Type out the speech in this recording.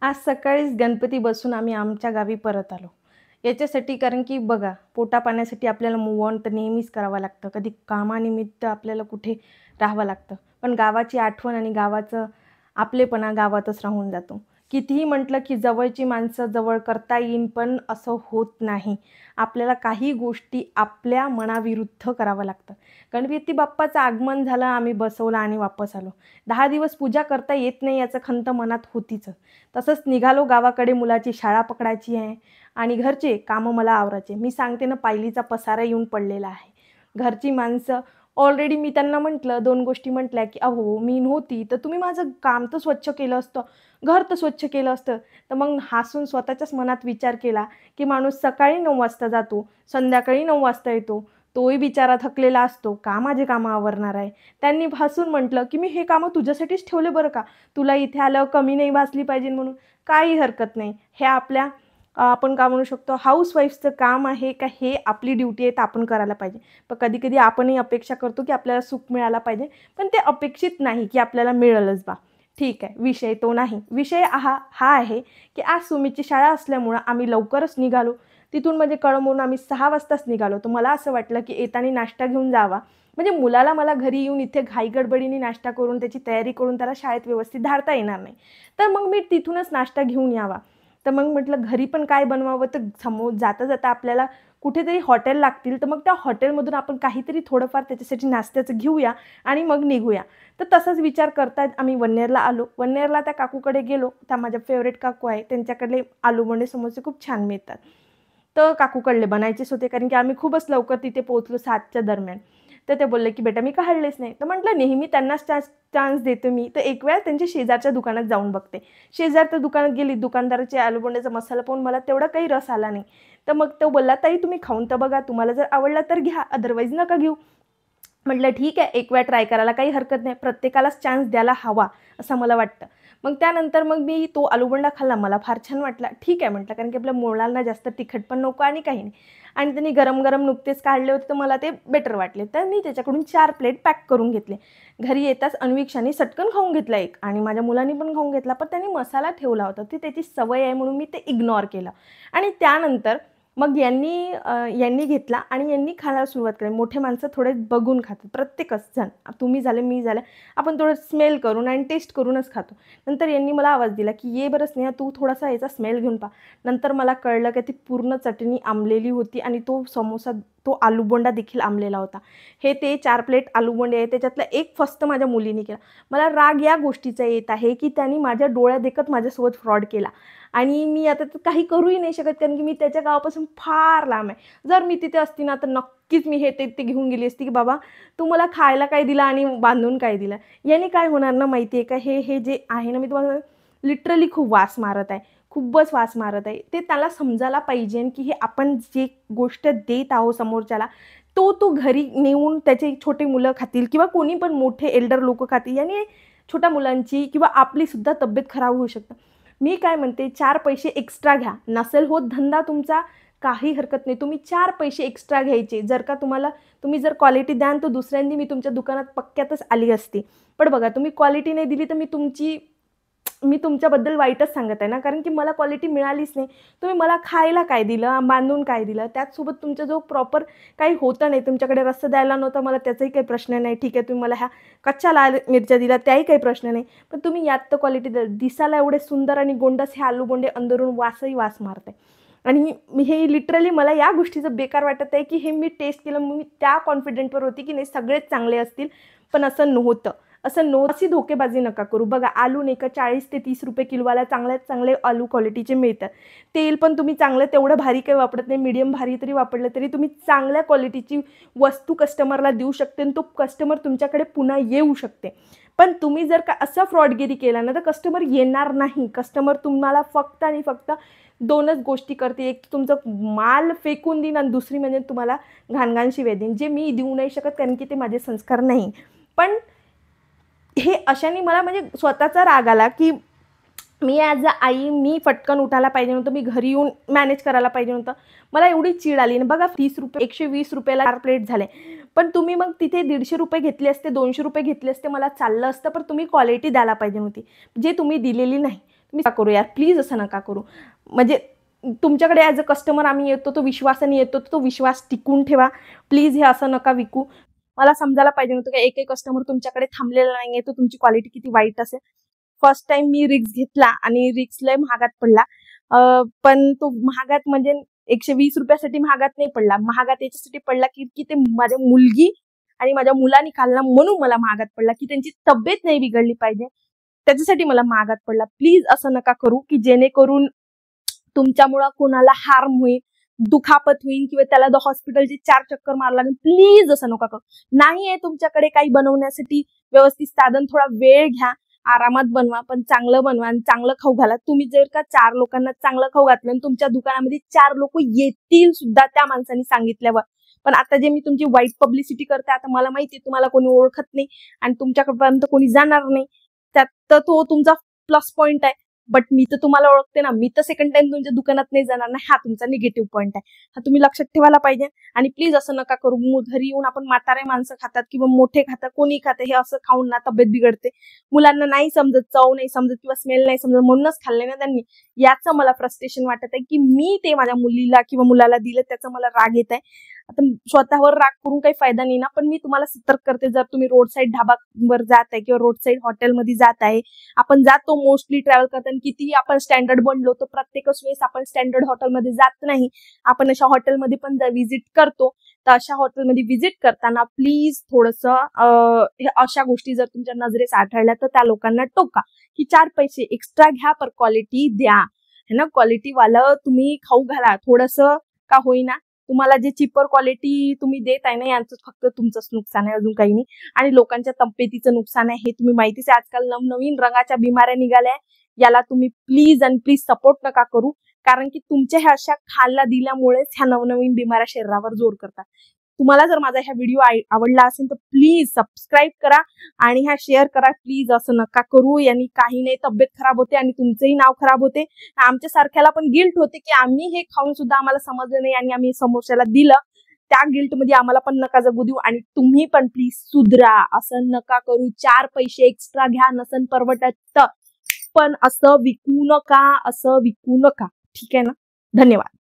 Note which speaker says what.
Speaker 1: आज सकाळीच गणपती बसून आम्ही आमच्या गावी परत आलो. याच्यासाठी कारण की बघा, पोटापाण्यासाठी आपल्याला मूव्ह ऑन तर नेहमीच करावं लागतं. कधी कामानिमित्त आपल्याला कुठे राहावं लागतं. पण गावाची आठवण आणि गावाचं आपलेपणा गावातच राहून जातो. कितीही म्हटलं की जवळची माणसं जवळ करता येईन, पण असं होत नाही. आपल्याला काही गोष्टी आपल्या मनाविरुद्ध करावं लागतं. गणपती बाप्पाचं आगमन झालं, आम्ही बसवलं आणि वापस आलो. 10 दिवस पूजा करता येत नाही याचं खंत मनात होतीच. तसंच निघालो गावाकडे. मुलाची शाळा पकडायची आहे आणि घरचे कामं मला आवरायचे. मी सांगते ना, पायलीचा पसारा येऊन पडलेला आहे. घरची माणसं ऑलरेडी मी त्यांना म्हटलं, 2 गोष्टी म्हटल्या, की "अहो, मी नव्हती तर तुम्ही माझं काम तर स्वच्छ केलं असतं, घर तर स्वच्छ केलं असतं." तर मग हसून स्वतःच्याच मनात विचार केला, की माणूस सकाळी 9 वाजता जातो, संध्याकाळी 9 वाजता येतो. तोही बिचारा थकलेला असतो. का माझे कामं आवरणार आहे? त्यांनी हसून म्हटलं, की "मी हे कामं तुझ्यासाठीच ठेवले बरं का. तुला इथे आल्यावर कमी नाही भासली पाहिजे म्हणून." काही हरकत नाही. हे आपल्या आपण काय म्हणू शकतो, हाउसवाईफचं काम आहे का, हे आपली ड्युटी आहे तर आपण करायला पाहिजे. पण कधी-कधी आपणही अपेक्षा करतो, की आपल्याला सुख मिळायला पाहिजे. पण ते अपेक्षित नाही, की आपल्याला मिळेलच बा. ठीक आहे, विषय तो नाही. विषय हा आहे, की आज सुमीची शाळा असल्यामुळं आम्ही लवकरच निघालो. तिथून म्हणजे कळमवून आम्ही 6 वाजताच निघालो. तर मला असं वाटलं, की येताना नाश्ता घेऊन जावा. म्हणजे मुलाला मला घरी येऊन इथे घाईगडबडीने नाश्ता करून, त्याची तयारी करून त्याला शाळेत व्यवस्थित धाडता येणार नाही. तर मग मी तिथूनच नाश्ता घेऊन यावा. तर मग म्हटलं घरी पण काय बनवावं, तर समोर जाता-जाता आपल्याला कुठेतरी हॉटेल लागतील, तर मग त्या हॉटेलमधून आपण काहीतरी थोडंफार त्याच्यासाठी नाश्त्याचं घेऊया आणि मग निघूया. तर तसाच विचार करता आम्ही वन्नेरला आलो. वन्नेरला त्या काकूकडे गेलो. त्या माझ्या फेव्हरेट काकू आहे. त्यांच्याकडले आलू बोंडे समोसे खूप छान मिळतात. तर काकूकडले बनायचेच होते, कारण की आम्ही खूपच लवकर तिथे पोहोचलो 7च्या दरम्यान. तर ते बोलले, की "बेटा मी काढलेच नाही." तर म्हटलं, "नेहमी त्यांनाच चान्स देते मी, तर एक वेळा त्यांच्या शेजारच्या दुकानात जाऊन बघते." शेजारच्या दुकानात गेली. दुकानदाराचे आलूबोंड्याचा मसाला पाहून मला तेवढा काही रस आला नाही. तर मग तो बोलला, "ताई तुम्ही खाऊन तर बघा. तुम्हाला जर आवडला तर घ्या, अदरवाईज नका घेऊ." म्हटलं ठीक आहे, एक वेळा ट्राय करायला काही हरकत नाही. प्रत्येकालाच चान्स द्यायला हवा, असं मला वाटतं. मग त्यानंतर मग मी तो आलूबोंडा खाल्ला. मला फार छान वाटला. ठीक आहे म्हटलं, कारण की आपल्या मुलांना जास्त तिखट पण नको आणि काही नाही. आणि त्यांनी गरम-गरम नुकतेच काढले होते, तर मला ते बेटर वाटले. तर मी त्याच्याकडून 4 प्लेट पॅक करून घेतले. घरी येताच अन्वीक्षाने सटकन खाऊन घेतला एक आणि माझ्या मुलांनी पण खाऊन घेतला. पण त्यांनी मसाला ठेवला होता. ती त्याची सवय आहे म्हणून मी ते इग्नोर केलं. आणि त्यानंतर मग यांनी घेतला आणि यांनी खायला सुरुवात केली. मोठे माणसं थोडे बघून खातात प्रत्येकच जण. तुम्ही झाले, मी झालं. आपण थोडं स्मेल करून आणि टेस्ट करूनच खातो. नंतर यांनी मला आवाज दिला, की "ये बरं स्नेहा, तू थोडासा याचा स्मेल घेऊन पहा." नंतर मला कळलं, की ती पूर्ण चटणी आंबलेली होती आणि तो समोसा, तो आलूबोंडा देखील आंबलेला होता. हे ते 4 प्लेट आलूबोंडे आहेत, त्याच्यातला एक फक्त माझ्या मुलीने केला. मला राग या गोष्टीचा येत आहे, की त्यांनी माझ्या डोळ्यादेखत माझ्यासोबत फ्रॉड केला. आणि मी आता तर काही करूही नाही शकत, कारण की मी त्याच्या गावापासून फार लांब आहे. जर मी तिथे असती ना, तर नक्कीच मी हे ते घेऊन गेली असती, की "बाबा तू मला खायला काय दिलं आणि बांधून काय दिलं?" याने काय होणार ना माहिती आहे का, हे जे आहे ना, मी तुम्हाला लिटरली खूप वास मारत आहे. खूपच वास मारत आहे. ते त्याला समजायला पाहिजे, की हे आपण जे गोष्ट देत आहोत समोरच्याला, तो घरी नेऊन त्याचे छोटे मुलं खातील किंवा कोणी पण मोठे एल्डर लोकं खातील. याने छोट्या मुलांची किंवा आपलीसुद्धा तब्येत खराब होऊ शकते. मी काय म्हणते, 4 पैसे एक्स्ट्रा घ्या. नसेल होत धंदा तुमचा, काही हरकत नाही. तुम्ही 4 पैसे एक्स्ट्रा घ्यायचे. जर का तुम्ही जर क्वालिटी द्याल, तर दुसऱ्यांदी मी तुमच्या दुकानात पक्क्यातच आली असती. पण बघा, तुम्ही क्वालिटी नाही दिली, तर मी तुमच्याबद्दल वाईटच सांगत आहे ना, कारण की मला क्वालिटी मिळालीच नाही. तुम्ही मला खायला काय दिलं, बांधून काय दिलं, त्याचसोबत तुमचा जो प्रॉपर काही होतं नाही, तुमच्याकडे रस्सा द्यायला नव्हता, मला त्याचाही काही प्रश्न नाही. ठीक आहे, तुम्ही मला ह्या कच्च्या लाल मिरच्या दिल्या, त्याही काही प्रश्न नाही. पण तुम्ही यात तर क्वालिटी दिसायला एवढे सुंदर आणि गोंडस हे आलूबोंडे अंदरून वासही वास मारताय. आणि हे लिटरली मला या गोष्टीचं बेकार वाटत आहे, की हे मी टेस्ट केलं, मी त्या कॉन्फिडंटवर होती, की नाही सगळेच चांगले असतील, पण असं नव्हतं. अशी धोकेबाजी नका करू. बघा, आलू नाही का 40 ते 30 रुपये किलोवाला चांगल्यात चांगले आलू क्वालिटीचे मिळतात. तेल पण तुम्ही चांगलं तेवढं भारी काही वापरत नाही. मीडियम भारी तरी वापरलं तरी तुम्ही चांगल्या क्वालिटीची वस्तू कस्टमरला देऊ शकते आणि तो कस्टमर तुमच्याकडे पुन्हा येऊ शकते. पण तुम्ही जर का असा फ्रॉडगिरी केला ना, तर कस्टमर येणार नाही. कस्टमर तुम्हाला फक्त आणि फक्त 2च गोष्टी करते. एक तुमचा माल फेकून देईन आणि दुसरी म्हणजे तुम्हाला घाणघाण शिव्या देईन. जे मी देऊ नाही शकत, कारण की ते माझे संस्कार नाही. पण हे अशाने मला म्हणजे स्वतःचा राग आला, की मी ॲज अ आई मी फटकन उठायला पाहिजे नव्हतं. मी घरी येऊन मॅनेज करायला पाहिजे नव्हतं. मला एवढी चीड आली आणि बघा, ₹30 ₹120 ला 4 प्लेट झाले. पण तुम्ही मग तिथे ₹150 घेतले असते, ₹200 घेतले असते, मला चाललं असतं. पण तुम्ही क्वालिटी द्यायला पाहिजे नव्हती, जे तुम्ही दिलेली नाही. तुम्ही का करू यार, प्लीज असं नका करू. म्हणजे तुमच्याकडे ॲज अ कस्टमर आम्ही येतो, तो विश्वासाने येतो, तो विश्वास टिकून ठेवा प्लीज. हे असं नका विकू. मला समजायला पाहिजे नव्हतं की एक कस्टमर तुमच्याकडे थांबलेला नाहीये, तो तुमची क्वालिटी किती वाईट असेल. फर्स्ट टाइम मी रिक्स घेतला आणि रिक्स लय महागात पडला. पण तो महागात म्हणजे 120 रुपयासाठी महागात नाही पडला. महागात याच्यासाठी पडला की ते माझ्या मुलगी आणि माझ्या मुलांनी खाल्ला म्हणून मला महागात पडला, की त्यांची तब्येत नाही बिघडली पाहिजे त्याच्यासाठी मला महागात पडला. प्लीज असं नका करू की जेणेकरून तुमच्यामुळे कोणाला हार्म होईल, दुखापत होईल किंवा त्याला हॉस्पिटलची 4 चक्कर मारायला लागेल. प्लीज असं नका करू. नाही आहे तुमच्याकडे काही बनवण्यासाठी व्यवस्थित साधन, थोडा वेळ घ्या, आरामात बनवा, पण चांगलं बनवा आणि चांगलं खाऊ घाला. तुम्ही जर का 4 लोकांना चांगलं खाऊ घातलं आणि तुमच्या दुकानामध्ये 4 लोक येतील सुद्धा त्या माणसाने सांगितल्यावर. पण आता जे मी तुमची वाईट पब्लिसिटी करते, आता मला माहिती आहे तुम्हाला कोणी ओळखत नाही आणि तुमच्यापर्यंत कोणी जाणार नाही, त्यात तर तो तुमचा प्लस पॉइंट आहे. बट मी तर तुम्हाला ओळखते ना, मी तर सेकंड टाइम तुमच्या दुकानात नाही जाणार ना, हा तुमचा निगेटिव्ह पॉइंट आहे. हा तुम्ही लक्षात ठेवायला पाहिजे. आणि प्लीज असं नका करू. घरी येऊन आपण म्हातारे माणसं खातात किंवा मोठे खातात, कोणी खाते, हे असं खाऊन ना तब्येत बिघडते. मुलांना नाही समजत, चव नाही समजत किंवा स्मेल नाही समजत, म्हणूनच खाल्ले ना त्यांनी. याचं मला फ्रस्ट्रेशन वाटत आहे की मी ते माझ्या मुलीला किंवा मुलाला दिलं, त्याचा मला राग येत आहे. आता स्वतःवर राग करून काही फायदा नाही ना, पण मी तुम्हाला सतर्क करते. जर तुम्ही रोड साईड ढाबावर जात आहे किंवा रोड साईड हॉटेलमध्ये जात आहे, आपण जातो मोस्टली ट्रॅव्हल करताना, किती आपण स्टँडर्ड बनलो तर प्रत्येकच वेळेस आपण स्टँडर्ड हॉटेलमध्ये जात नाही. आपण अशा हॉटेलमध्ये पण व्हिजिट करतो. तर अशा हॉटेलमध्ये व्हिजिट करताना प्लीज थोडंसं अशा गोष्टी जर तुमच्या नजरेस आढळल्या तर त्या लोकांना टोका की 4 पैसे एक्स्ट्रा घ्या पर क्वालिटी द्या, है ना. क्वालिटी वाला तुम्ही खाऊ घाला थोडंसं का होईना. तुम्हाला जे चिपर क्वालिटी तुम्ही देत आहे ना, यांचं फक्त तुमचंच नुकसान आहे, अजून काही नाही. आणि लोकांच्या तब्येतीचं नुकसान आहे, हे तुम्ही माहितीच आहे. आजकाल नवनवीन रंगाच्या बिमाऱ्या निघाल्या, याला तुम्ही प्लीज आणि प्लीज सपोर्ट नका करू. कारण की तुमच्या ह्या अशा खायला दिल्यामुळेच ह्या नवनवीन बिमाऱ्या शरीरावर जोर करतात. तुम्हाला जर माझा ह्या व्हिडिओ आवडला असेल तर प्लीज सबस्क्राईब करा आणि ह्या शेअर करा. प्लीज असं नका करू. यांनी काही नाही, तब्येत खराब होते आणि तुमचंही नाव खराब होते. आमच्या सारख्याला पण गिल्ट होते की आम्ही हे खाऊन सुद्धा आम्हाला समजलं नाही आणि आम्ही समोरच्याला दिलं. त्या गिल्ट मध्ये आम्हाला पण नका जगू देऊ. आणि तुम्ही पण प्लीज सुधरा. असं नका करू. 4 पैसे एक्स्ट्रा घ्या, नसन परवडत, पण असं विकू नका, असं विकू नका. ठीक आहे ना. धन्यवाद.